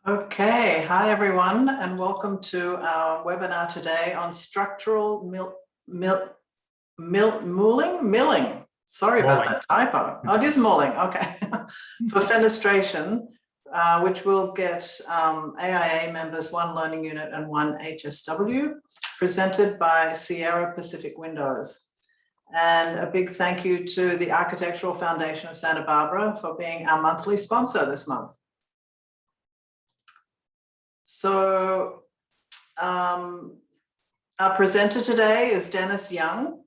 Okay, hi everyone, and welcome to our webinar today on structural milling. Sorry about that typo. Oh, it is mulling, okay. For fenestration, which will get AIA members 1 learning unit and 1 HSW, presented by Sierra Pacific Windows. And a big thank you to the Architectural Foundation of Santa Barbara for being our monthly sponsor this month. So our presenter today is Dennis Young.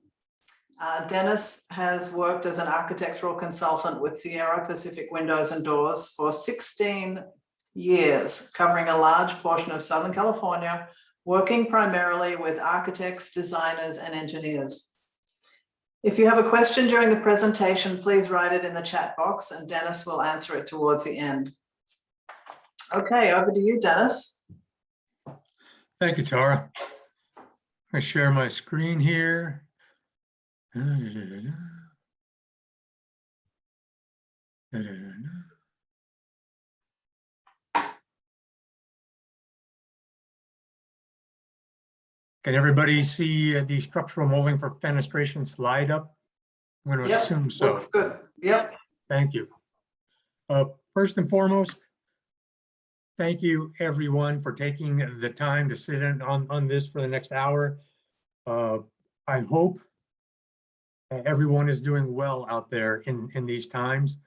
Dennis has worked as an architectural consultant with Sierra Pacific Windows and Doors for 16 years, covering a large portion of Southern California, working primarily with architects, designers, and engineers. If you have a question during the presentation, please write it in the chat box and Dennis will answer it towards the end. Okay, over to you, Dennis. Thank you, Tara. I share my screen here. Can everybody see the structural molding for fenestration slide up? I'm going to assume so. Looks good. Yep. Thank you. First and foremost, thank you everyone for taking the time to sit in on this for the next hour. I hope everyone is doing well out there in these times,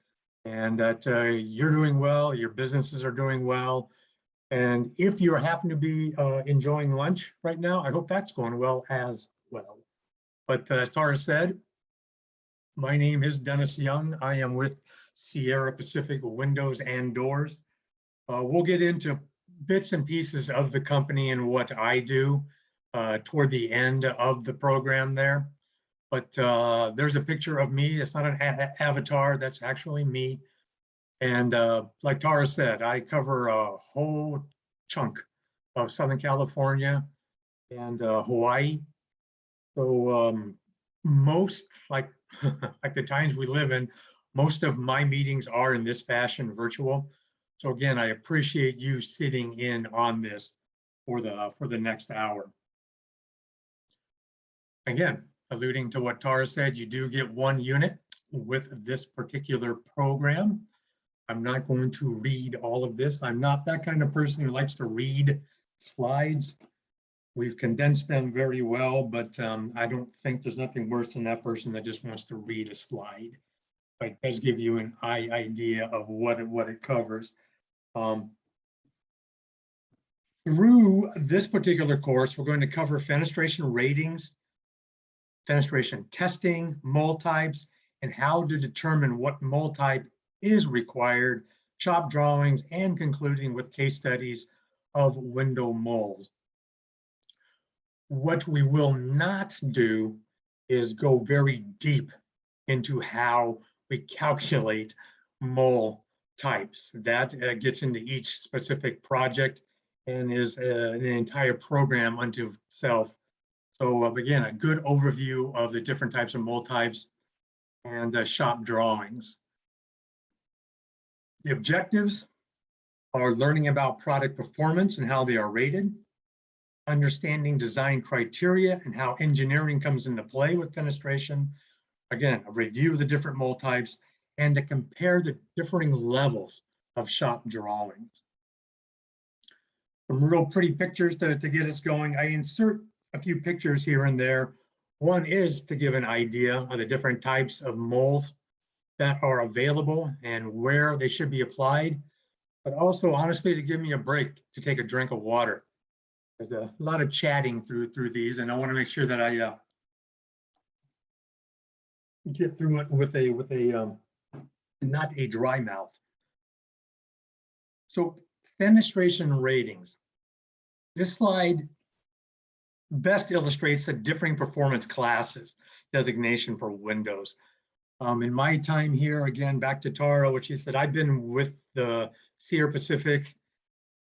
and that you're doing well, your businesses are doing well. And if you happen to be enjoying lunch right now, I hope that's going well as well. But as Tara said, my name is Dennis Young. I am with Sierra Pacific Windows and Doors. We'll get into bits and pieces of the company and what I do toward the end of the program there. But there's a picture of me. It's not an avatar, that's actually me. And like Tara said, I cover a whole chunk of Southern California and Hawaii. So most, like the times we live in, most of my meetings are in this fashion, virtual. So again, I appreciate you sitting in on this for the next hour. Again, alluding to what Tara said, you do get 1 unit with this particular program. I'm not going to read all of this. I'm not that kind of person who likes to read slides. We've condensed them very well, but I don't think there's nothing worse than that person that just wants to read a slide. But it does give you an idea of what it covers. Through this particular course, we're going to cover fenestration ratings, fenestration testing, mold types, and how to determine what mold type is required, shop drawings, and concluding with case studies of window molds. What we will not do is go very deep into how we calculate mold types. That gets into each specific project and is an entire program unto itself. So again, a good overview of the different types of mold types and shop drawings. The objectives are learning about product performance and how they are rated, understanding design criteria and how engineering comes into play with fenestration. Again, a review of the different mold types and to compare the differing levels of shop drawings. Some real pretty pictures to get us going. I insert a few pictures here and there. One is to give an idea of the different types of molds that are available and where they should be applied, but also honestly to give me a break to take a drink of water. There's a lot of chatting through these, and I want to make sure that I get through it with a not a dry mouth. So fenestration ratings. This slide best illustrates the differing performance classes designation for windows. In my time here, again, back to Tara, which she said, I've been with the Sierra Pacific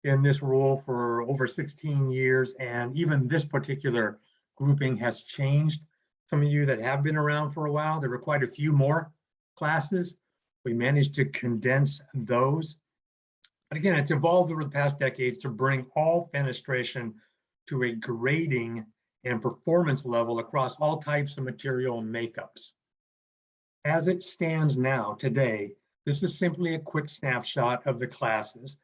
in this role for over 16 years, and even this particular grouping has changed. Some of you that have been around for a while, there were quite a few more classes. We managed to condense those. But again, it's evolved over the past decades to bring all fenestration to a grading and performance level across all types of material and makeups. As it stands now, today, this is simply a quick snapshot of the classes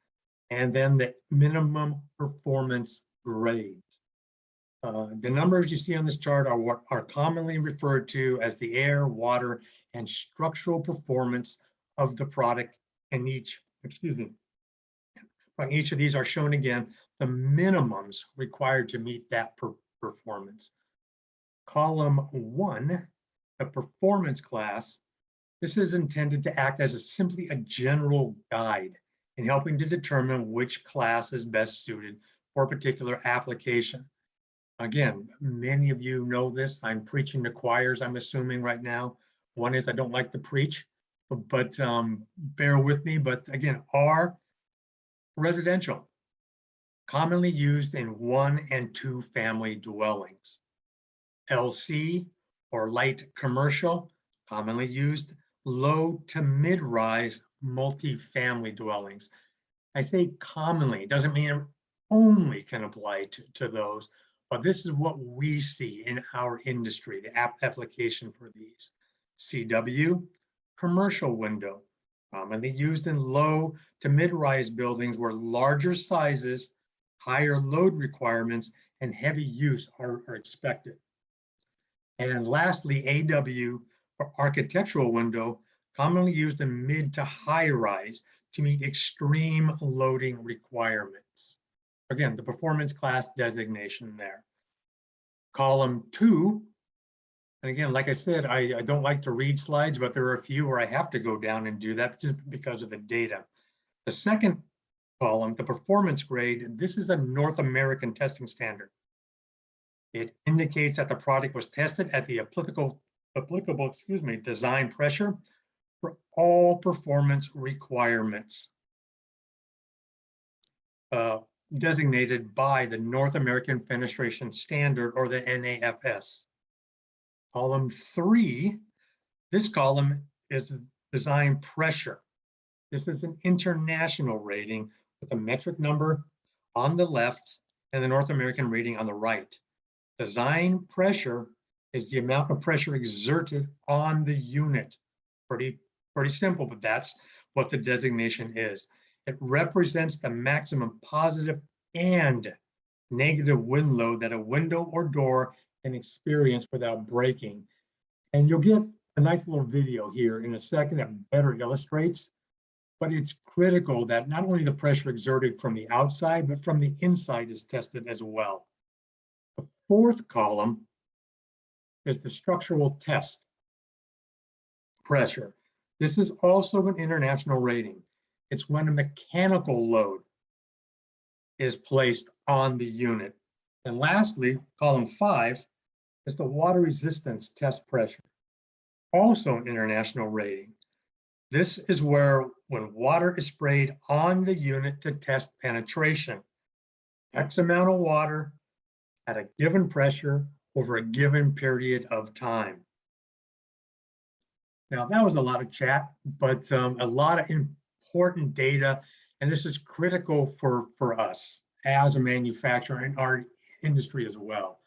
and then the minimum performance grades. The numbers you see on this chart are what are commonly referred to as the air, water, and structural performance of the product in each, each of these are shown again, the minimums required to meet that performance. Column 1, the performance class, this is intended to act as simply a general guide in helping to determine which class is best suited for a particular application. Again, many of you know this. I'm preaching to choirs, I'm assuming right now. One is I don't like to preach, but bear with me. But again, R, residential, commonly used in 1 and 2 family dwellings. LC, or light commercial, commonly used low to mid-rise multifamily dwellings. I say commonly, it doesn't mean it only can apply to those, but this is what we see in our industry, the application for these. CW, commercial window, commonly used in low to mid-rise buildings where larger sizes, higher load requirements, and heavy use are expected. And lastly, AW, or architectural window, commonly used in mid to high rise to meet extreme loading requirements. Again, the performance class designation there. Column 2, and again, like I said, I don't like to read slides, but there are a few where I have to go down and do that just because of the data. The second column, the performance grade, this is a North American testing standard. It indicates that the product was tested at the applicable design pressure for all performance requirements designated by the North American Fenestration Standard, or the NAFS. Column 3, this column is design pressure. This is an international rating with a metric number on the left and the North American rating on the right. Design pressure is the amount of pressure exerted on the unit. Pretty simple, but that's what the designation is. It represents the maximum positive and negative wind load that a window or door can experience without breaking. And you'll get a nice little video here in a second that better illustrates, but it's critical that not only the pressure exerted from the outside, but from the inside is tested as well. The fourth column is the structural test pressure. This is also an international rating. It's when a mechanical load is placed on the unit. And lastly, column 5 is the water resistance test pressure, also an international rating. This is where when water is sprayed on the unit to test penetration, X amount of water at a given pressure over a given period of time. Now, that was a lot of chat, but a lot of important data, and this is critical for us as a manufacturer and our industry as well.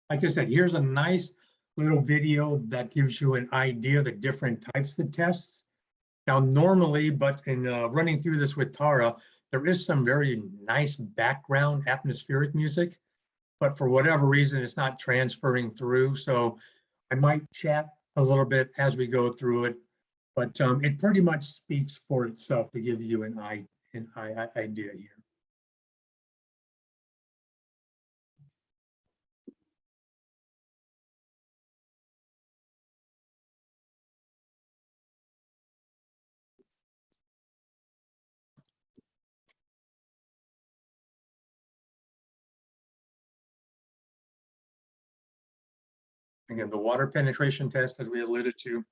Like I said, here's a nice little video that gives you an idea of the different types of tests. Now, normally, but in running through this with Tara, there is some very nice background atmospheric music, but for whatever reason, it's not transferring through. So I might chat a little bit as we go through it, but it pretty much speaks for itself to give you an idea here. Again, the water penetration test that we alluded to.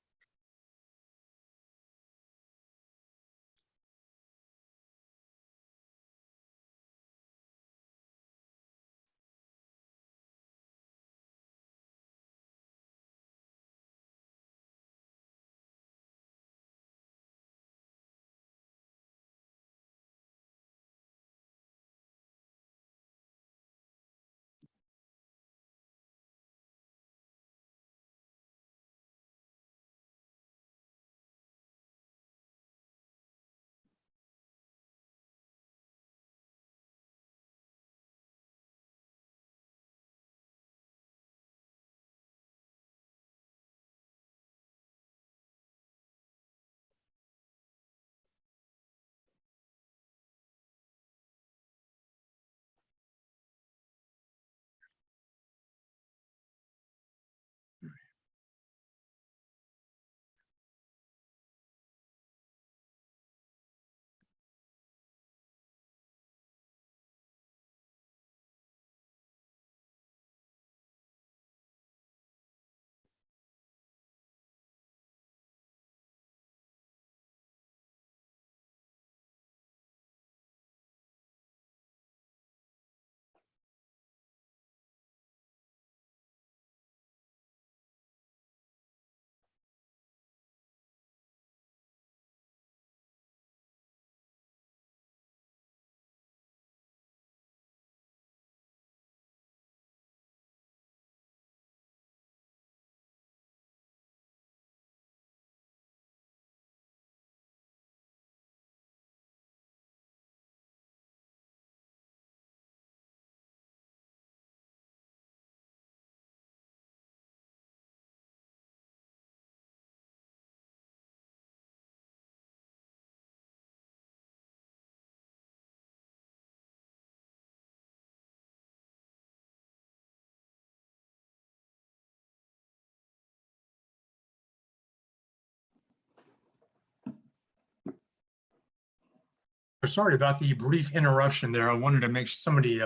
Sorry about the brief interruption there. I wanted to make somebody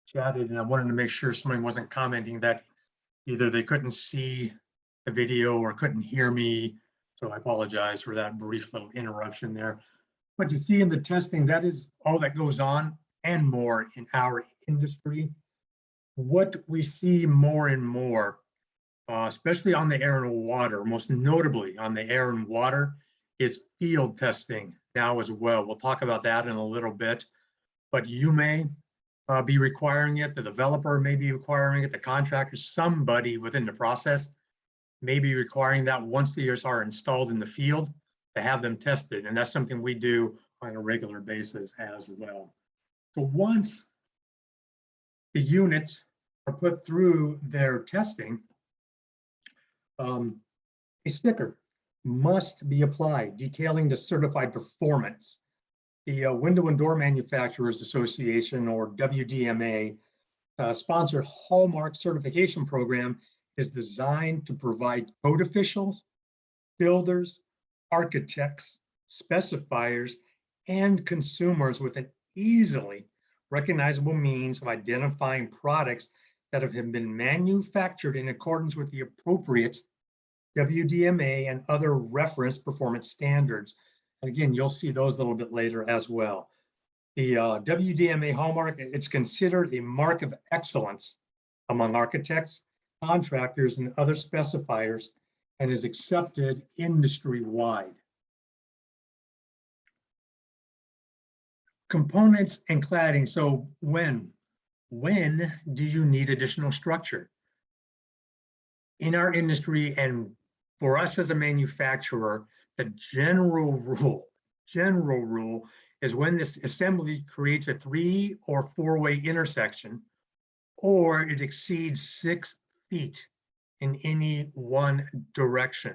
chatted, and I wanted to make sure somebody wasn't commenting that either they couldn't see the video or couldn't hear me. So I apologize for that brief little interruption there. But you see in the testing, that is all that goes on and more in our industry. What we see more and more, especially on the air and water, most notably on the air and water, is field testing now as well. We'll talk about that in a little bit, but you may be requiring it, the developer may be requiring it, the contractor, somebody within the process may be requiring that once the units are installed in the field to have them tested. And that's something we do on a regular basis as well. So once the units are put through their testing, a sticker must be applied detailing the certified performance. The Window and Door Manufacturers Association, or WDMA, sponsored Hallmark certification program is designed to provide code officials, builders, architects, specifiers, and consumers with an easily recognizable means of identifying products that have been manufactured in accordance with the appropriate WDMA and other reference performance standards. And again, you'll see those a little bit later as well. The WDMA hallmark, it's considered a mark of excellence among architects, contractors, and other specifiers, and is accepted industry-wide. Components and cladding. So when do you need additional structure? In our industry, and for us as a manufacturer, the general rule is when this assembly creates a 3- or 4-way intersection, or it exceeds 6 feet in any one direction.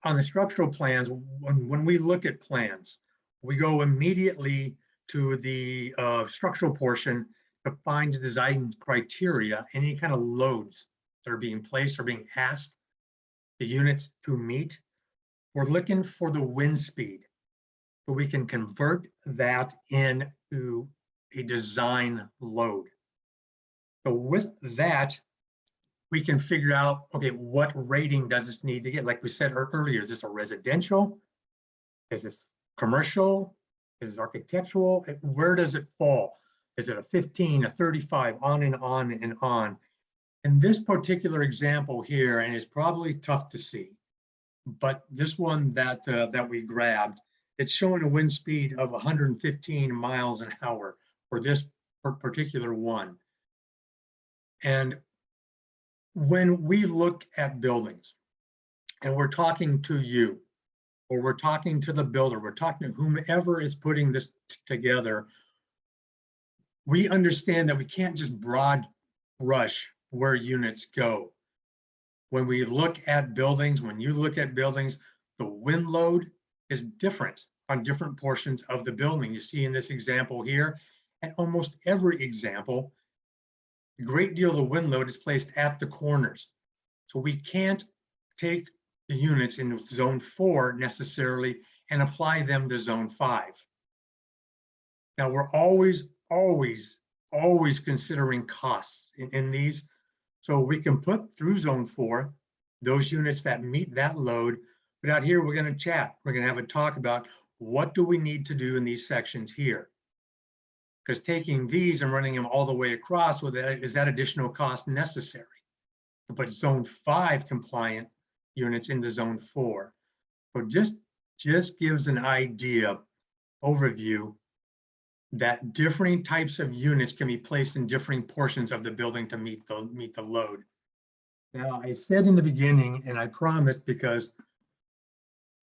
On the structural plans, when we look at plans, we go immediately to the structural portion to find the design criteria, any kind of loads that are being placed or being asked the units to meet. We're looking for the wind speed, so we can convert that into a design load. So with that, we can figure out, okay, what rating does this need to get? Like we said earlier, is this a residential? Is this commercial? Is this architectural? Where does it fall? Is it a 15, a 35, on and on and on? In this particular example here, and it's probably tough to see, but this one that we grabbed, it's showing a wind speed of 115 miles an hour for this particular one. And when we look at buildings and we're talking to you, or we're talking to the builder, we're talking to whomever is putting this together, we understand that we can't just broad brush where units go. When we look at buildings, when you look at buildings, the wind load is different on different portions of the building. You see in this example here, and almost every example, a great deal of the wind load is placed at the corners. So we can't take the units in zone 4 necessarily and apply them to zone 5. Now we're always considering costs in these. So we can put through zone 4 those units that meet that load, but out here we're going to chat. We're going to have a talk about what do we need to do in these sections here. Because taking these and running them all the way across, well, is that additional cost necessary to put zone 5 compliant units into zone 4? So just gives an idea, overview, that different types of units can be placed in different portions of the building to meet the load. Now, I said in the beginning, and I promised, because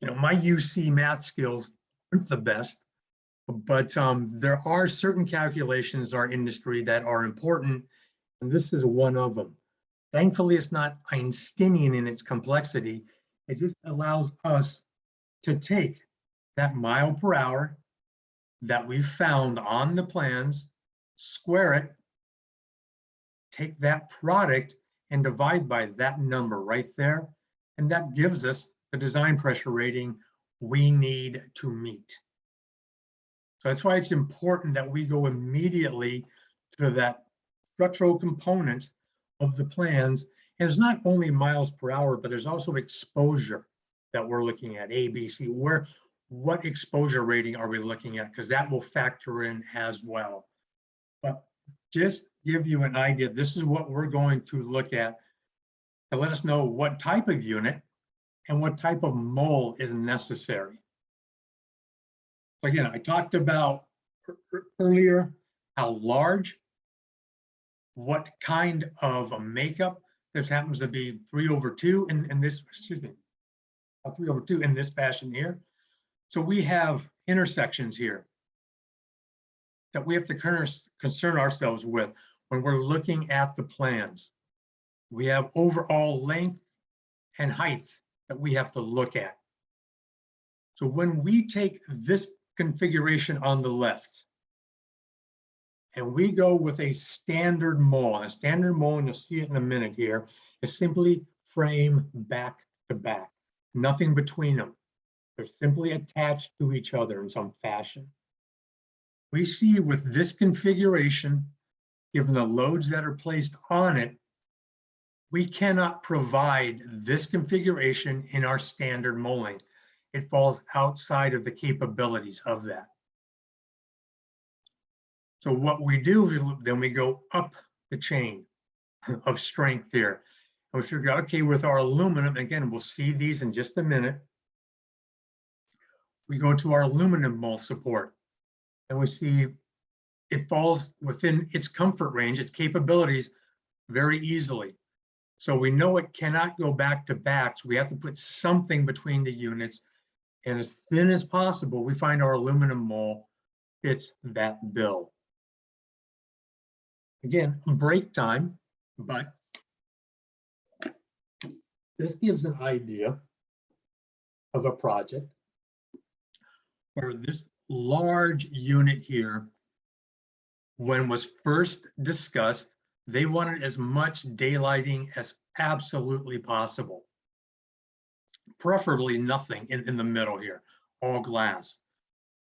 my UC math skills aren't the best, but there are certain calculations in our industry that are important, and this is one of them. Thankfully, it's not Einsteinian in its complexity. It just allows us to take that mile per hour that we found on the plans, square it, take that product and divide by that number right there. And that gives us the design pressure rating we need to meet. So that's why it's important that we go immediately to that structural component of the plans. And it's not only miles per hour, but there's also exposure that we're looking at, A, B, C. What exposure rating are we looking at? Because that will factor in as well. But just give you an idea, this is what we're going to look at to let us know what type of unit and what type of mole is necessary. Again, I talked about earlier how large, what kind of a makeup. This happens to be 3/2 in this, excuse me, 3/2 in this fashion here. So we have intersections here that we have to concern ourselves with when we're looking at the plans. We have overall length and height that we have to look at. So when we take this configuration on the left and we go with a standard mole, and you'll see it in a minute here, is simply frame back to back, nothing between them. They're simply attached to each other in some fashion. We see with this configuration, given the loads that are placed on it, we cannot provide this configuration in our standard molding. It falls outside of the capabilities of that. So what we do is then we go up the chain of strength here. And we figure out, okay, with our aluminum, again, we'll see these in just a minute. We go to our aluminum mold support and we see it falls within its comfort range, its capabilities very easily. So we know it cannot go back to back. So we have to put something between the units. And as thin as possible, we find our aluminum mold fits that bill. Again, break time, but this gives an idea of a project where this large unit here, when was first discussed, they wanted as much daylighting as absolutely possible. Preferably nothing in the middle here, all glass.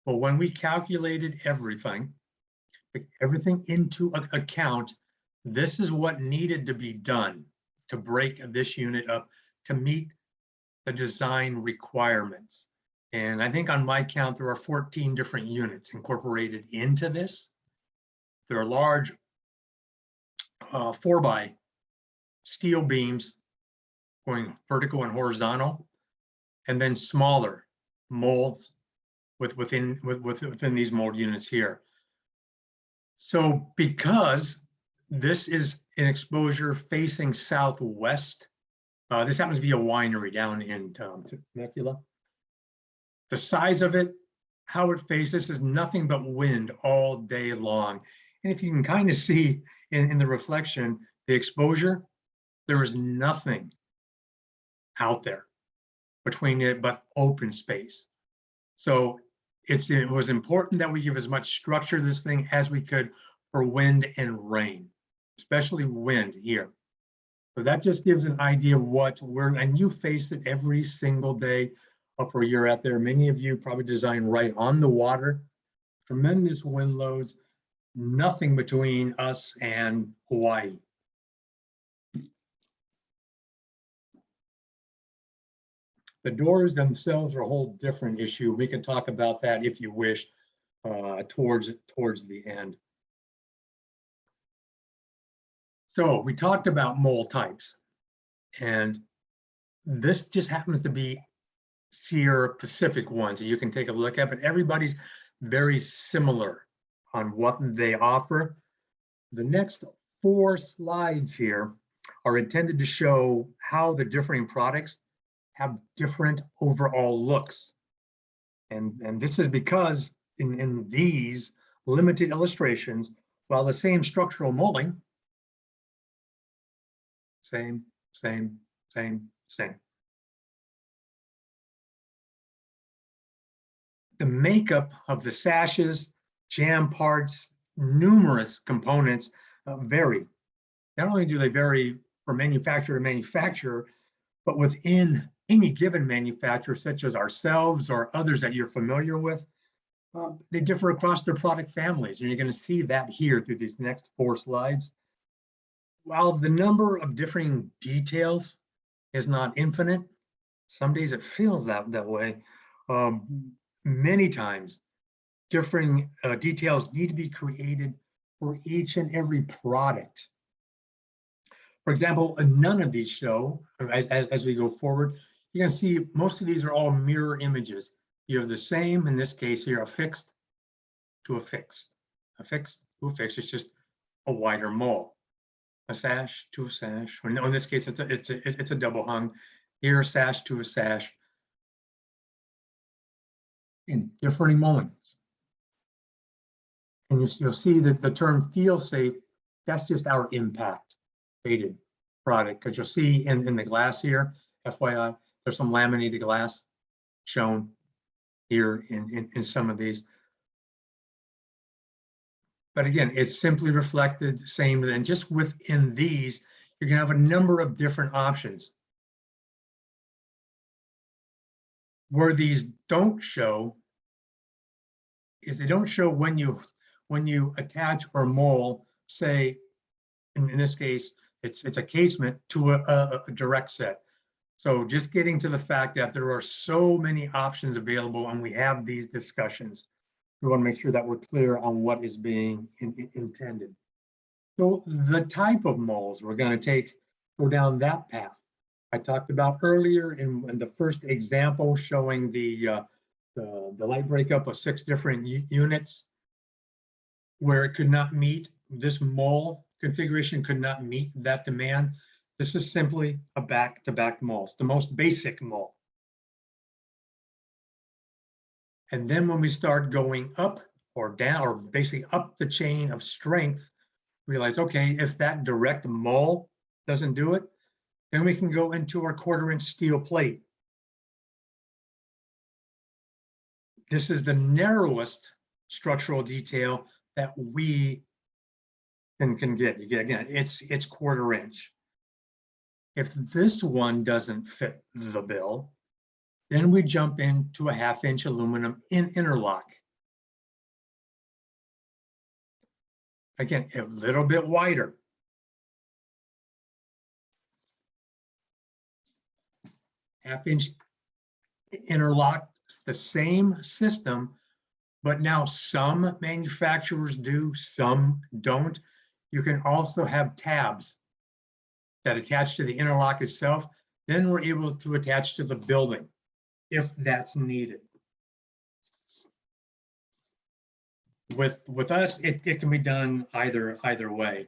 But when we calculated everything into account, this is what needed to be done to break this unit up to meet the design requirements. And I think on my count, there are 14 different units incorporated into this. There are large 4x steel beams going vertical and horizontal, and then smaller molds within these mold units here. So because this is an exposure facing southwest, this happens to be a winery down in Temecula. The size of it, how it faces, is nothing but wind all day long. And if you can kind of see in the reflection, the exposure, there is nothing out there between it but open space. So it was important that we give as much structure to this thing as we could for wind and rain, especially wind here. So that just gives an idea of what and you face it every single day up where you're at there. Many of you probably design right on the water, tremendous wind loads, nothing between us and Hawaii. The doors themselves are a whole different issue. We can talk about that if you wish towards the end. So we talked about mold types, and this just happens to be Sierra Pacific ones that you can take a look at, but everybody's very similar on what they offer. The next 4 slides here are intended to show how the differing products have different overall looks. And this is because in these limited illustrations, while the same structural molding, same. The makeup of the sashes, jam parts, numerous components vary. Not only do they vary from manufacturer to manufacturer, but within any given manufacturer, such as ourselves or others that you're familiar with, they differ across their product families. And you're going to see that here through these next 4 slides. While the number of differing details is not infinite, some days it feels that way. Many times, differing details need to be created for each and every product. For example, none of these show, as we go forward, you're going to see most of these are all mirror images. You have the same, in this case here, a fixed to a fixed, a fixed to a fixed. It's just a wider mole. A sash to a sash. Or in this case, it's a double hung. Here, a sash to a sash. In differing moments. And you'll see that the term feel safe, that's just our impact rated product. Because you'll see in the glass here, FYI, there's some laminated glass shown here in some of these. But again, it's simply reflected the same. And just within these, you're going to have a number of different options. Where these don't show is they don't show when you attach or mold, say, in this case, it's a casement to a direct set. So just getting to the fact that there are so many options available and we have these discussions. We want to make sure that we're clear on what is being intended. So the type of molds we're going to go down that path. I talked about earlier in the first example showing the light breakup of 6 different units where it could not meet, this mold configuration could not meet that demand. This is simply a back-to-back mold. It's the most basic mold. And then when we start going up or down, or basically up the chain of strength, realize, okay, if that direct mold doesn't do it, then we can go into our 1/4-inch steel plate. This is the narrowest structural detail that we can get. Again, it's 1/4 inch. If this one doesn't fit the bill, then we jump into a 1/2 inch aluminum interlock. Again, a little bit wider. 1/2 inch interlock, the same system, but now some manufacturers do, some don't. You can also have tabs that attach to the interlock itself. Then we're able to attach to the building if that's needed. With us, it can be done either way.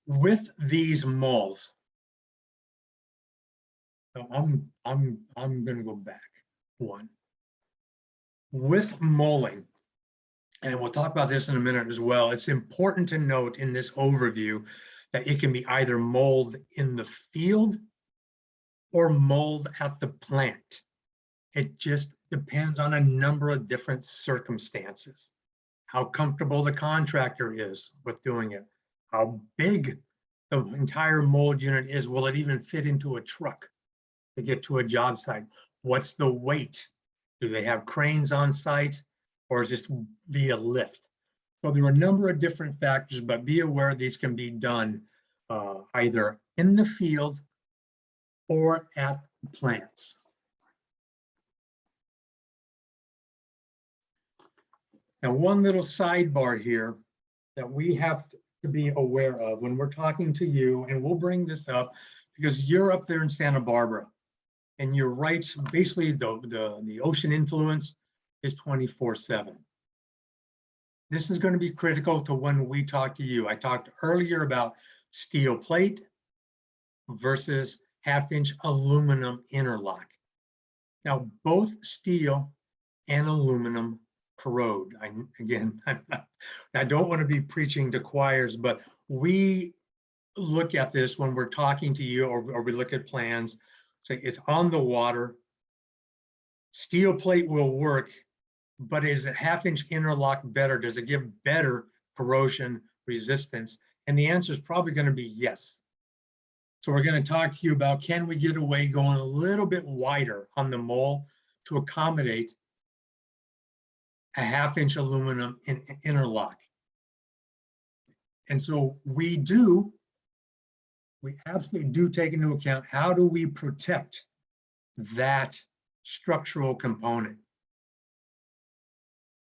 With these molds, so I'm going to go back one. With molding, and we'll talk about this in a minute as well, it's important to note in this overview that it can be either mold in the field or mold at the plant. It just depends on a number of different circumstances. How comfortable the contractor is with doing it, how big the entire mold unit is, will it even fit into a truck to get to a job site? What's the weight? Do they have cranes on site or is this via lift? So there are a number of different factors, but be aware these can be done either in the field or at plants. Now, one little sidebar here that we have to be aware of when we're talking to you, and we'll bring this up because you're up there in Santa Barbara, and you're right, basically the ocean influence is 24/7. This is going to be critical to when we talk to you. I talked earlier about steel plate versus 1/2 inch aluminum interlock. Now, both steel and aluminum corrode. I don't want to be preaching to choirs, but we look at this when we're talking to you or we look at plans. So it's on the water. Steel plate will work, but is a 1/2 inch interlock better? Does it give better corrosion resistance? And the answer is probably going to be yes. So we're going to talk to you about, can we get away going a little bit wider on the mold to accommodate a 1/2-inch aluminum interlock? And so we absolutely do take into account, how do we protect that structural component?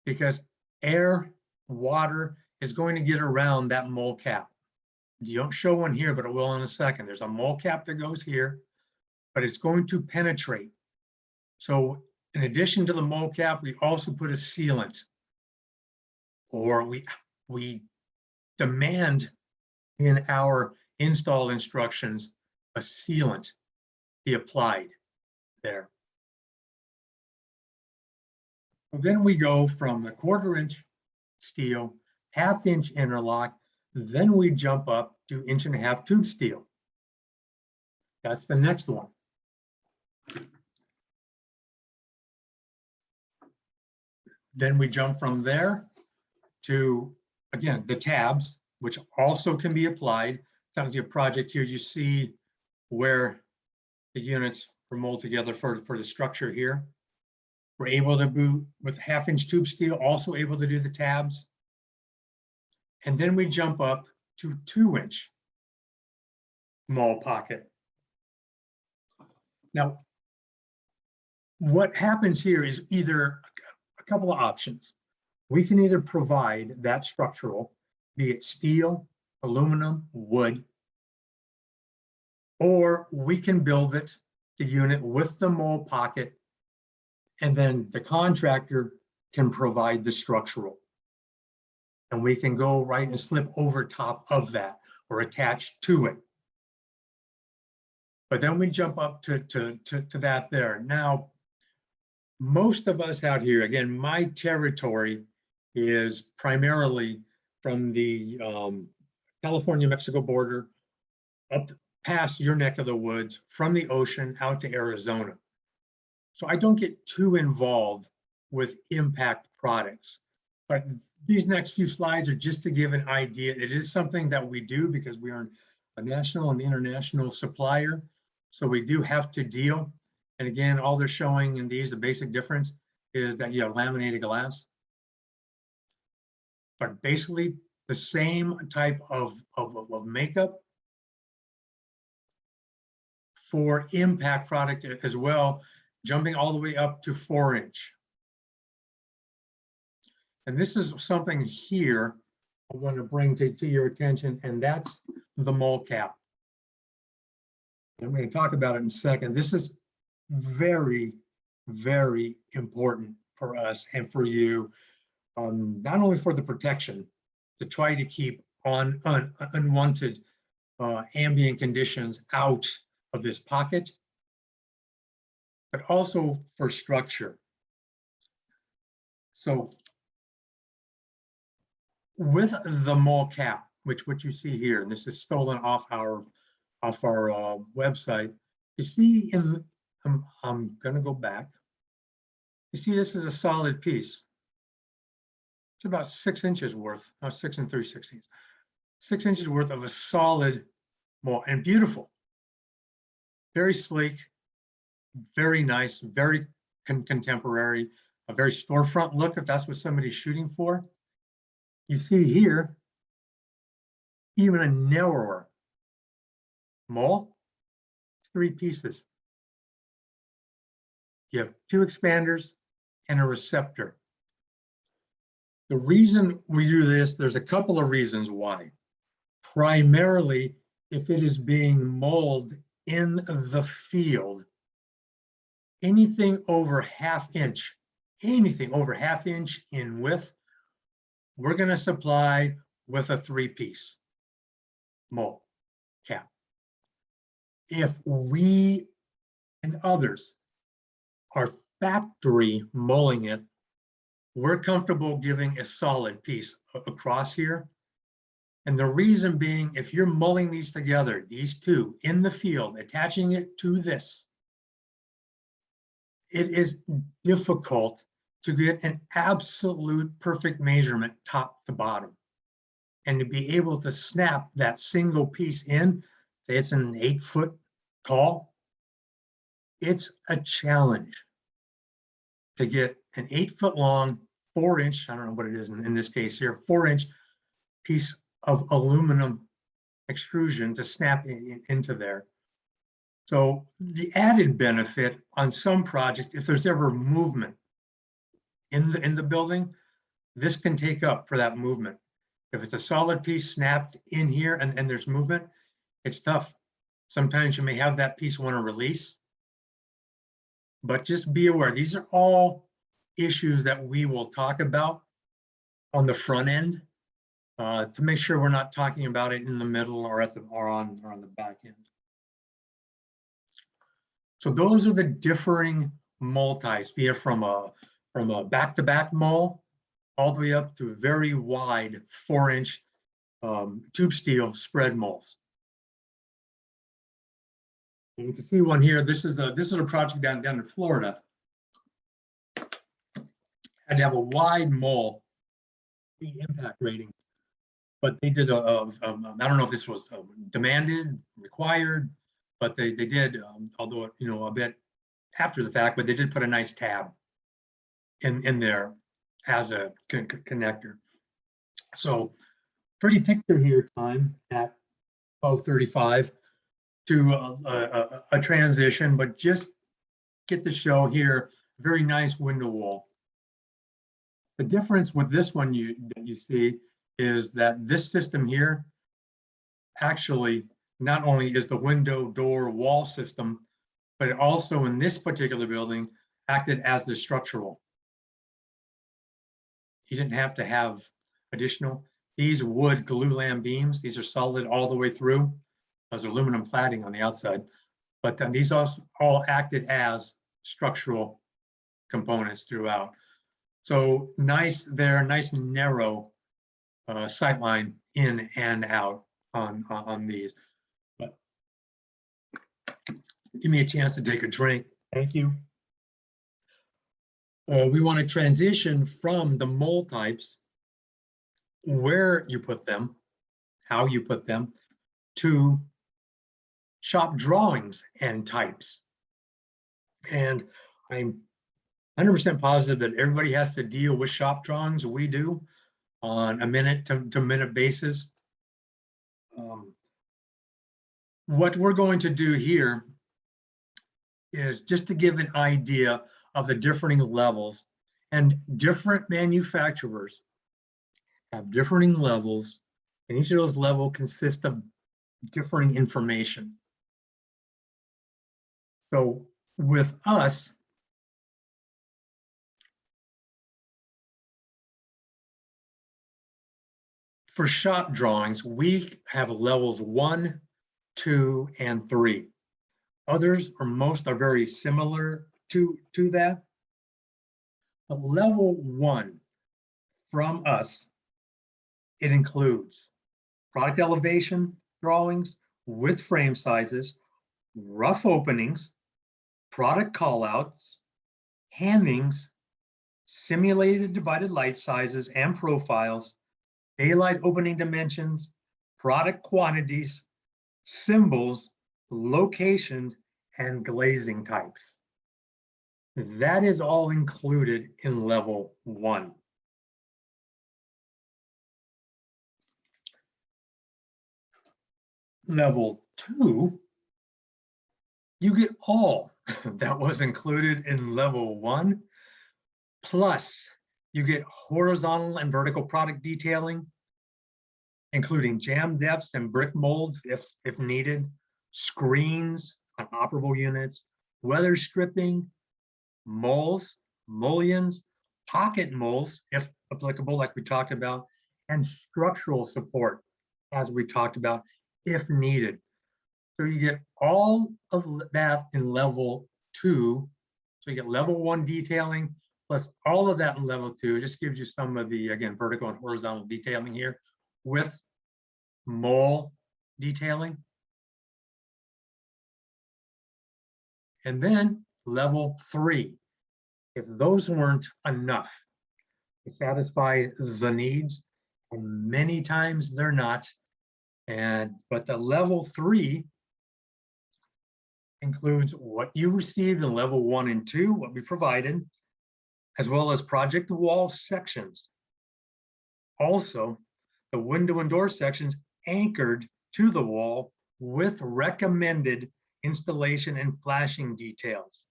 Because air, water is going to get around that mold cap. You don't show one here, but it will in a second. There's a mold cap that goes here, but it's going to penetrate. So in addition to the mold cap, we also put a sealant, or we demand in our install instructions a sealant be applied there. Then we go from a 1/4-inch steel, 1/2-inch interlock, then we jump up to 1.5-inch tube steel. That's the next one. Then we jump from there to, again, the tabs, which also can be applied. Sometimes your project here, you see where the units were molded together for the structure here. We're able to do, with 1/2-inch tube steel, also able to do the tabs. And then we jump up to 2-inch mold pocket. Now, what happens here is either a couple of options. We can either provide that structural, be it steel, aluminum, wood, or we can build it, the unit with the mold pocket, and then the contractor can provide the structural. And we can go right and slip over top of that or attach to it. But then we jump up to that there. Now, most of us out here, again, my territory is primarily from the California-Mexico border up past your neck of the woods, from the ocean out to Arizona. So I don't get too involved with impact products. But these next few slides are just to give an idea. It is something that we do because we are a national and international supplier. So we do have to deal. And again, all they're showing in these, the basic difference is that you have laminated glass. But basically the same type of makeup for impact product as well, jumping all the way up to 4-inch. And this is something here I want to bring to your attention, and that's the mold cap. I'm going to talk about it in a second. This is very, very important for us and for you, not only for the protection, to try to keep unwanted ambient conditions out of this pocket, but also for structure. So with the mold cap, which what you see here, and this is stolen off our website, you see in, I'm gonna go back. You see this is a solid piece. It's about 6 inches worth, 6 3/16. 6 inches worth of a solid mold, and beautiful. Very sleek, very nice, very contemporary, a very storefront look if that's what somebody's shooting for. You see here, even a narrower mold, 3 pieces. You have 2 expanders and a receptor. The reason we do this, there's a couple of reasons why. Primarily, if it is being molded in the field, anything over 1/2 inch, anything over 1/2 inch in width, we're going to supply with a 3-piece mold cap. If we and others are factory molding it, we're comfortable giving a solid piece across here. And the reason being, if you're molding these together, these two in the field, attaching it to this, it is difficult to get an absolute perfect measurement top to bottom. And to be able to snap that single piece in, say it's an 8-foot tall, it's a challenge to get an 8-foot long, 4-inch, I don't know what it is in this case here, 4-inch piece of aluminum extrusion to snap into there. So the added benefit on some project, if there's ever movement in the building, this can take up for that movement. If it's a solid piece snapped in here and there's movement, it's tough. Sometimes you may have that piece want to release, but just be aware, these are all issues that we will talk about on the front end to make sure we're not talking about it in the middle or on the back end. So those are the differing mold types, be it from a back-to-back mold all the way up to very wide 4-inch tube steel spread molds. And you can see one here. This is a project down in Florida. Had to have a wide mold impact rating, but they did I don't know if this was demanded, required, but they did, although a bit after the fact, but they did put a nice tab in there as a connector. So pretty picture here time at 12:35 to a transition, but just get to show here, very nice window wall. The difference with this one that you see is that this system here actually not only is the window, door, wall system, but it also in this particular building acted as the structural. You didn't have to have additional. These wood glulam beams, these are solid all the way through. There's aluminum cladding on the outside, but then these also all acted as structural components throughout. So nice there, nice narrow sight line in and out on these. But give me a chance to take a drink. Thank you. We want to transition from the mold types, where you put them, how you put them, to shop drawings and types. And I'm 100% positive that everybody has to deal with shop drawings. We do on a minute to minute basis. What we're going to do here is just to give an idea of the differing levels, and different manufacturers have differing levels, and each of those levels consist of differing information. So with us, for shop drawings, we have levels 1, 2, and 3. Others or most are very similar to that. But level 1 from us, it includes product elevation drawings with frame sizes, rough openings, product callouts, handings, simulated divided light sizes and profiles, daylight opening dimensions, product quantities, symbols, location, and glazing types. That is all included in level 1. Level 2, you get all that was included in level 1, plus you get horizontal and vertical product detailing, including jam depths and brick molds if needed, screens on operable units, weather stripping, molds, mullions, pocket molds, if applicable, like we talked about, and structural support, as we talked about, if needed. So you get all of that in level 2. So you get level 1 detailing, plus all of that in level 2. It just gives you some of the, again, vertical and horizontal detailing here with mole detailing. And then level 3, if those weren't enough to satisfy the needs, and many times they're not, but the level 3 includes what you received in level 1 and 2, what we provided, as well as project wall sections. Also, the window and door sections anchored to the wall with recommended installation and flashing details.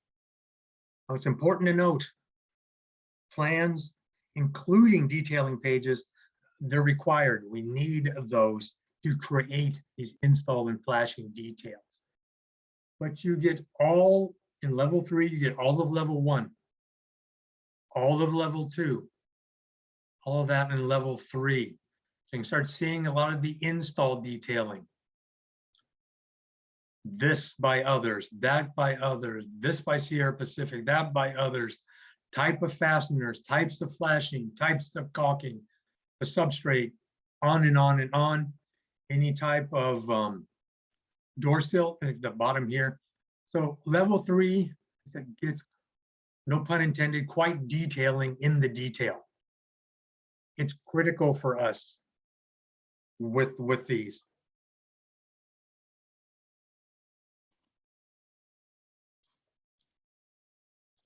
Now, it's important to note, plans, including detailing pages, they're required. We need those to create these install and flashing details. But you get all, in level 3, you get all of level 1, all of level 2, all of that in level 3. So you can start seeing a lot of the install detailing. This by others, that by others, this by Sierra Pacific, that by others, type of fasteners, types of flashing, types of caulking, the substrate, on and on and on. Any type of door sill at the bottom here. So level 3 gets, no pun intended, quite detailing in the detail. It's critical for us with these.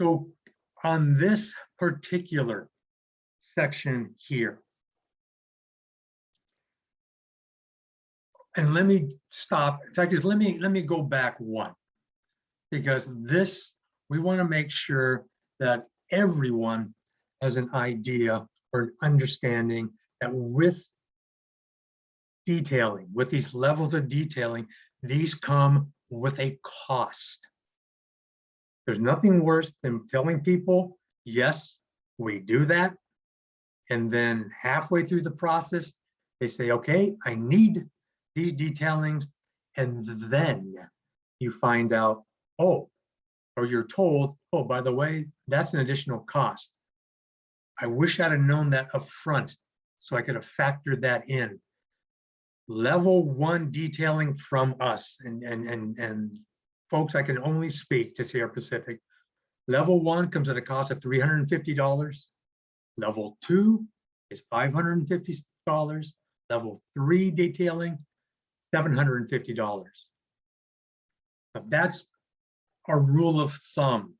So on this particular section here, and let me stop. In fact, let me go back one, because this, we want to make sure that everyone has an idea or an understanding that with detailing, with these levels of detailing, these come with a cost. There's nothing worse than telling people, yes, we do that. And then halfway through the process, they say, okay, I need these detailings. And then you find out, oh, or you're told, oh, by the way, that's an additional cost. I wish I'd have known that up front so I could have factored that in. Level 1 detailing from us, and folks, I can only speak to Sierra Pacific. Level 1 comes at a cost of $350. Level 2 is $550. Level 3 detailing, $750. But that's our rule of thumb.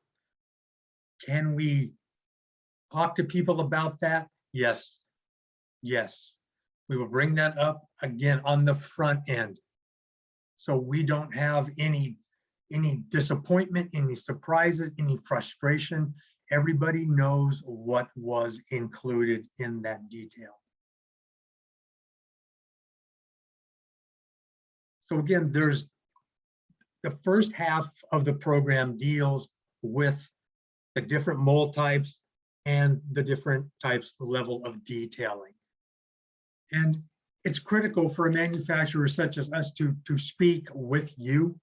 Can we talk to people about that? Yes. Yes. We will bring that up again on the front end, so we don't have any disappointment, any surprises, any frustration. Everybody knows what was included in that detail. So again, there's the first half of the program deals with the different mold types and the different types level of detailing. And it's critical for a manufacturer such as us to speak with you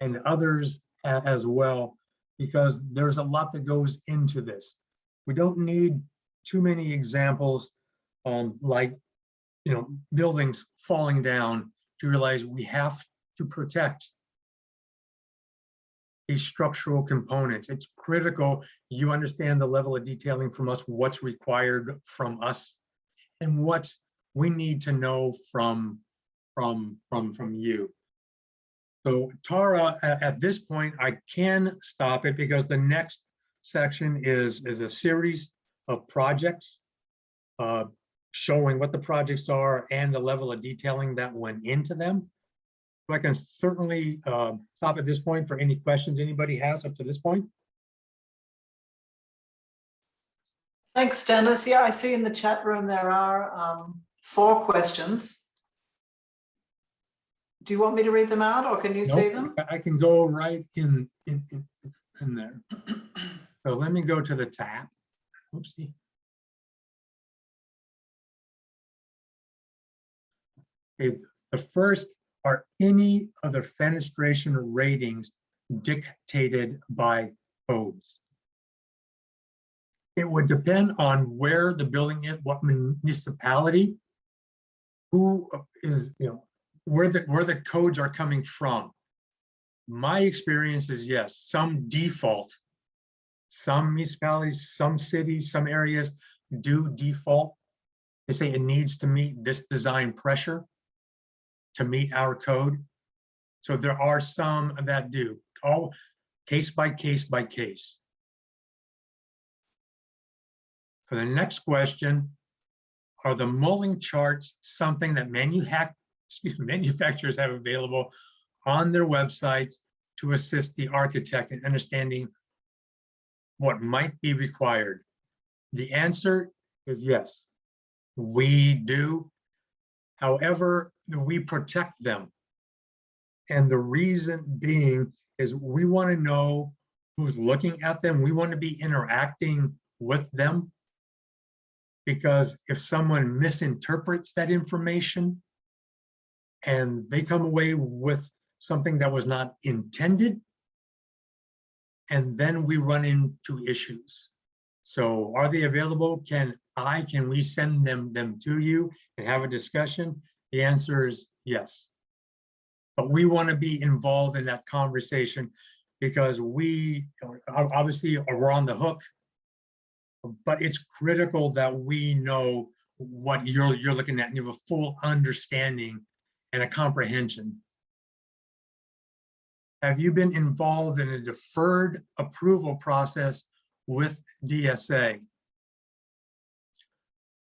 and others as well, because there's a lot that goes into this. We don't need too many examples like, you know, buildings falling down to realize we have to protect these structural components. It's critical you understand the level of detailing from us, what's required from us, and what we need to know from you. So Tara, at this point, I can stop it because the next section is a series of projects showing what the projects are and the level of detailing that went into them. So I can certainly stop at this point for any questions anybody has up to this point. Thanks, Dennis. Yeah, I see in the chat room there are 4 questions. Do you want me to read them out, or can you see them? I can go right in there. So let me go to the tab. Oopsie. Okay, the first are any other fenestration ratings dictated by codes. It would depend on where the building is, what municipality, who is, you know, where the codes are coming from. My experience is, yes, some default, some municipalities, some cities, some areas do default. They say it needs to meet this design pressure to meet our code. So there are some that do. all case by case by case. For the next question, are the Mulling charts something that manufacturers have available on their websites to assist the architect in understanding what might be required? The answer is yes, we do. However, we protect them. And the reason being is we want to know who's looking at them. We want to be interacting with them. Because if someone misinterprets that information and they come away with something that was not intended, and then we run into issues. So are they available? Can we send them to you and have a discussion? The answer is yes. But we want to be involved in that conversation because we obviously we're on the hook. But it's critical that we know what you're looking at and you have a full understanding and a comprehension. Have you been involved in a deferred approval process with DSA?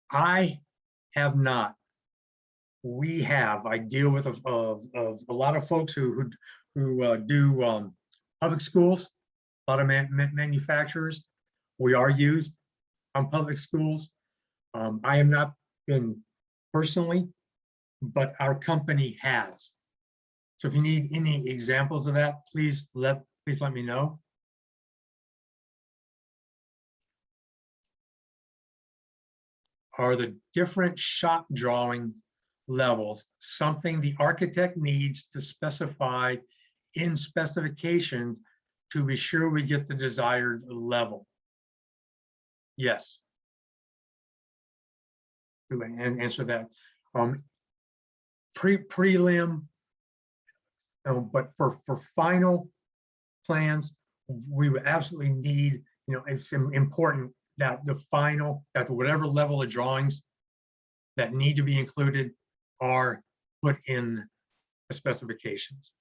I have not. We have. I deal with a lot of folks who do public schools, a lot of manufacturers. We are used on public schools. I have not been personally, but our company has. So if you need any examples of that, please let me know. Are the different shop drawing levels something the architect needs to specify in specifications to be sure we get the desired level? Yes. And answer that. Prelim, but for final plans, we would absolutely need, it's important that that whatever level of drawings that need to be included are put in the specifications.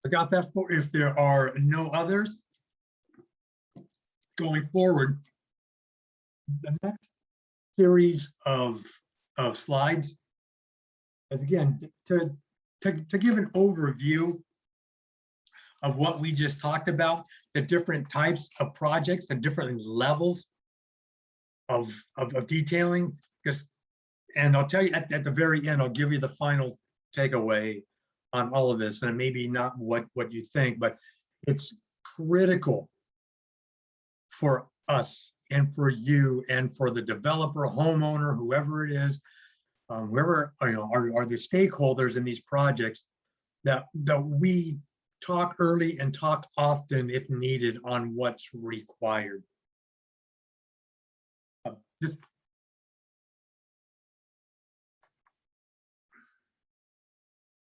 I got that. For if there are no others going forward, the next series of slides is again to give an overview of what we just talked about, the different types of projects and different levels of detailing. And I'll tell you at the very end, I'll give you the final takeaway on all of this, and maybe not what you think, but it's critical for us and for you and for the developer, homeowner, whoever it is, whoever are the stakeholders in these projects, that we talk early and talk often if needed on what's required.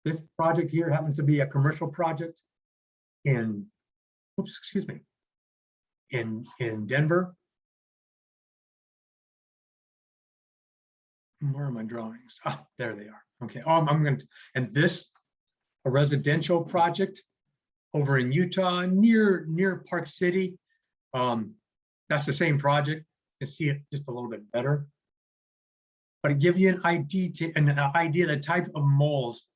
This project here happens to be a commercial project in Denver. Where are my drawings? Ah, there they are. Okay. And this, a residential project over in Utah, near Park City. That's the same project. You can see it just a little bit better. But to give you an idea of the type of molds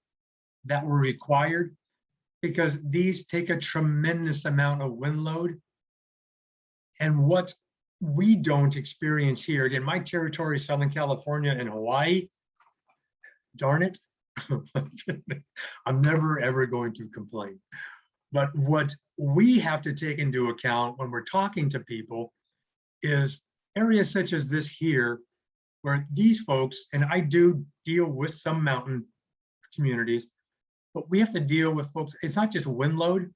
that were required, because these take a tremendous amount of wind load. And what we don't experience here, again, my territory is Southern California and Hawaii. Darn it. I'm never, ever going to complain. But what we have to take into account when we're talking to people is areas such as this here, where these folks, and I do deal with some mountain communities, but we have to deal with folks. It's not just wind load,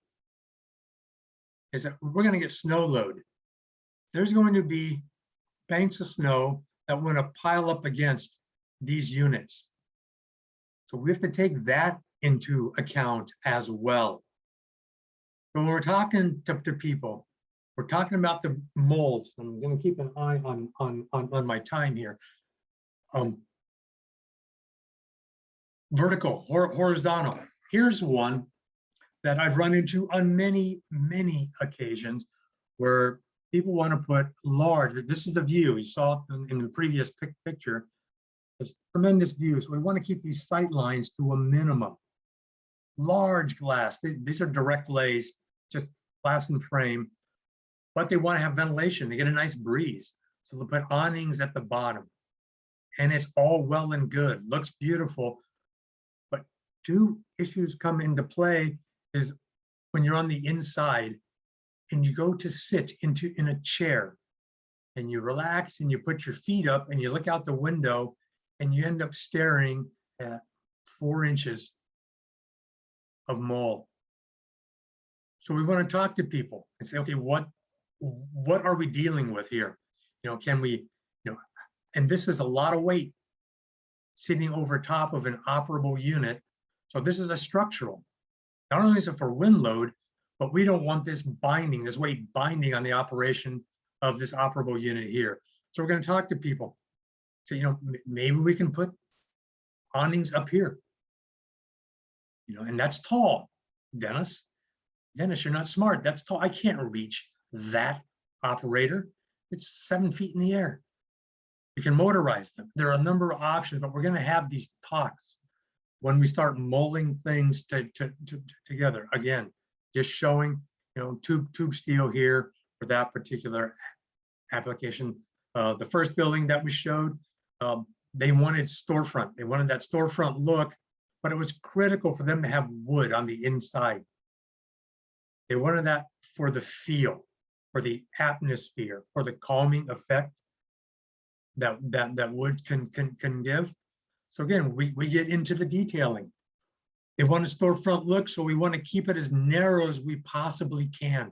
is that we're going to get snow load. There's going to be banks of snow that want to pile up against these units. So we have to take that into account as well. When we're talking to people, we're talking about the molds. I'm going to keep an eye on my time here. Vertical, horizontal. Here's one that I've run into on many occasions where people want to put large. This is the view you saw in the previous picture. It's tremendous views. We want to keep these sight lines to a minimum. Large glass. These are direct lays, just glass and frame, but they want to have ventilation. They get a nice breeze, so they'll put awnings at the bottom, and it's all well and good. Looks beautiful, but two issues come into play. Is when you're on the inside and you go to sit in a chair and you relax and you put your feet up and you look out the window and you end up staring at 4 inches of mold. So we want to talk to people and say, okay, what are we dealing with here? Can we, and this is a lot of weight sitting over top of an operable unit. So this is a structural. Not only is it for wind load, but we don't want this weight binding on the operation of this operable unit here. So we're going to talk to people. Say, maybe we can put awnings up here. And that's tall. Dennis, you're not smart. That's tall. I can't reach that operator. It's 7 feet in the air. We can motorize them. There are a number of options, but we're going to have these talks when we start molding things together. Again, just showing, tube steel here for that particular application. The first building that we showed, they wanted storefront. They wanted that storefront look, but it was critical for them to have wood on the inside. They wanted that for the feel, for the atmosphere, for the calming effect that wood can give. So again, we get into the detailing. They want a storefront look, so we want to keep it as narrow as we possibly can.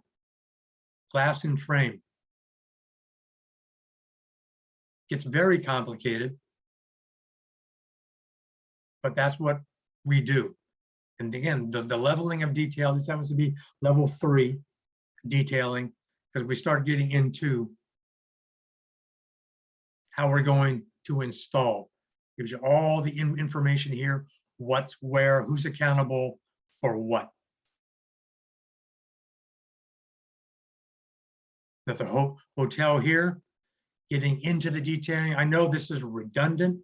Glass and frame. It's very complicated, but that's what we do. And again, the leveling of detail, this happens to be level 3 detailing, because we start getting into how we're going to install. Gives you all the information here, what's where, who's accountable for what. At the hotel here, getting into the detailing. I know this is redundant,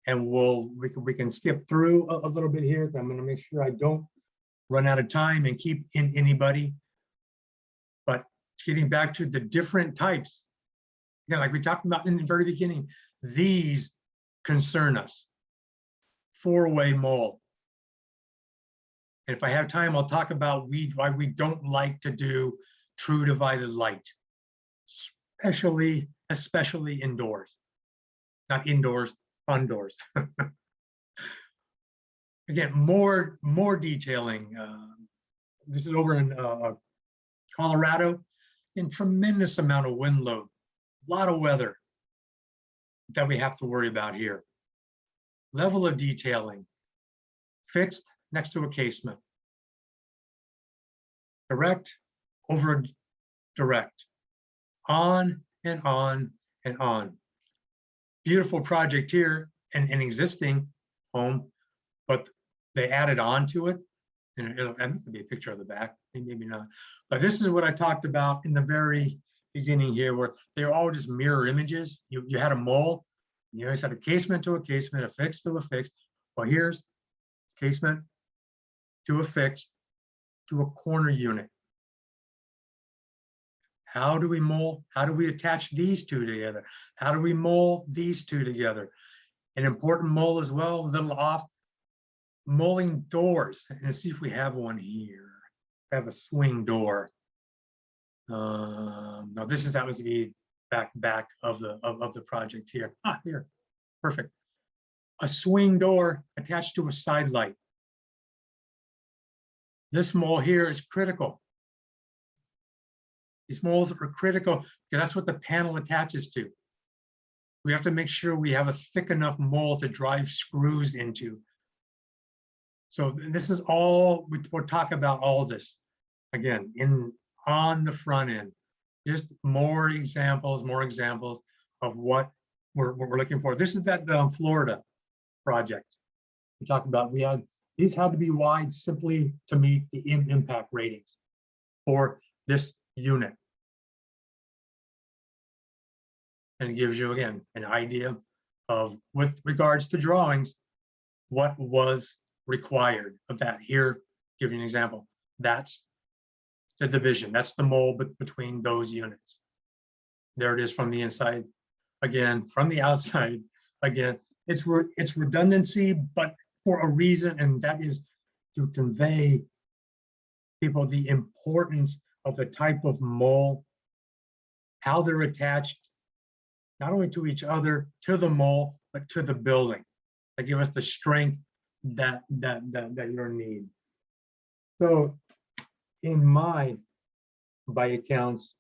and we can skip through a little bit here. I'm going to make sure I don't run out of time and keep in anybody. But getting back to the different types, like we talked about in the very beginning, these concern us. 4-way mold. And if I have time, I'll talk about why we don't like to do true divided light, especially indoors. Not indoors, ondoors. Again, more detailing. This is over in Colorado, in tremendous amount of wind load, a lot of weather that we have to worry about here. Level of detailing, fixed next to a casement. Direct over direct, on and on and on. Beautiful project here, and an existing home, but they added on to it. And it'll be a picture of the back, maybe not. But this is what I talked about in the very beginning here, where they're all just mirror images. You had a mole, you always had a casement to a casement, a fixed to a fixed. Well, here's casement to a fixed to a corner unit. How do we mold? How do we attach these two together? How do we mold these two together? An important mold as well, a little off, molding doors. And see if we have one here. I have a swing door. No, this is happens to be back of the project here. Here, perfect. A swing door attached to a side light. This mold here is critical. These molds are critical because that's what the panel attaches to. We have to make sure we have a thick enough mold to drive screws into. So this is all, we'll talk about all this again on the front end. just more examples of what we're looking for. This is that Florida project we talked about. These had to be wide simply to meet the impact ratings for this unit. And it gives you, again, an idea of, with regards to drawings, what was required of that. Here, give you an example. That's the division. That's the mold between those units. There it is from the inside. Again, from the outside. Again, it's redundancy, but for a reason, and that is to convey people the importance of the type of mold, how they're attached, not only to each other, to the mold, but to the building. They give us the strength that you're need. So in my, by accounts,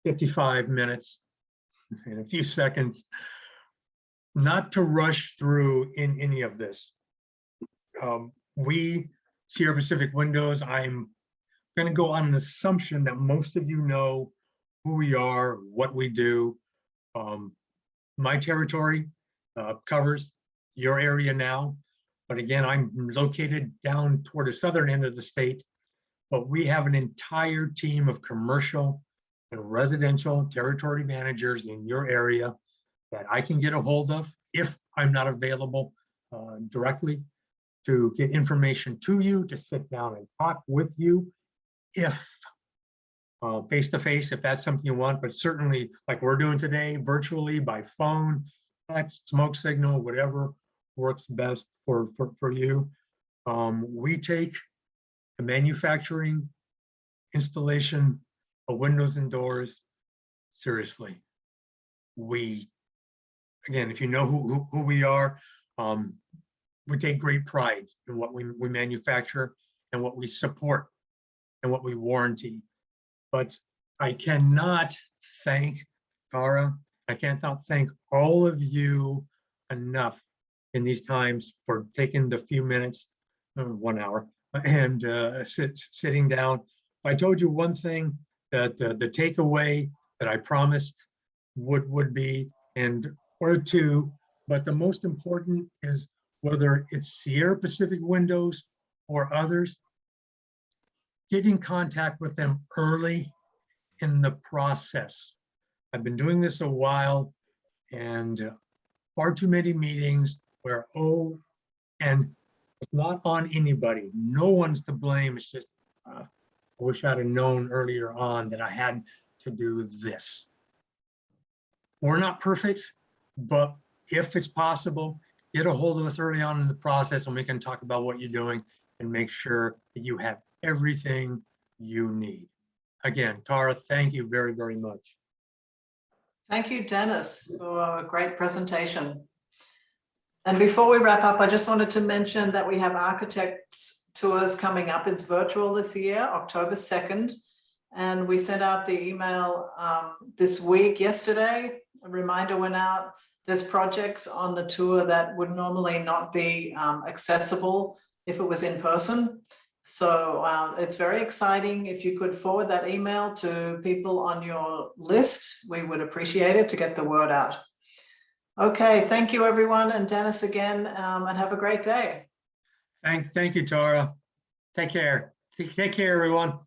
55 minutes and a few seconds, not to rush through in any of this. We, Sierra Pacific Windows, I'm going to go on an assumption that most of you know who we are, what we do. My territory covers your area now, but again, I'm located down toward the southern end of the state, but we have an entire team of commercial and residential territory managers in your area that I can get a hold of if I'm not available directly, to get information to you, to sit down and talk with you, if face-to-face, if that's something you want, but certainly like we're doing today, virtually, by phone, text, smoke signal, whatever works best for you. We take the manufacturing, installation of windows and doors seriously. We, again, if you know who we are, we take great pride in what we manufacture and what we support and what we warranty. But I cannot thank Tara, I cannot thank all of you enough in these times for taking the few minutes, 1 hour, and sitting down. I told you one thing, that the takeaway that I promised would be, or two, but the most important is, whether it's Sierra Pacific Windows or others, get in contact with them early in the process. I've been doing this a while, and far too many meetings where, and it's not on anybody. No one's to blame. It's just, I wish I'd have known earlier on that I had to do this. We're not perfect, but if it's possible, get a hold of us early on in the process and we can talk about what you're doing and make sure that you have everything you need. Again, Tara, thank you very, very much. Thank you, Dennis, for a great presentation. And before we wrap up, I just wanted to mention that we have architects tours coming up. It's virtual this year, October 2nd. And we sent out the email this week, yesterday. A reminder went out. There's projects on the tour that would normally not be accessible if it was in person. So it's very exciting. If you could forward that email to people on your list, we would appreciate it to get the word out. Okay, thank you everyone, and Dennis again, and have a great day. Thank you, Tara. Take care. Take care, everyone.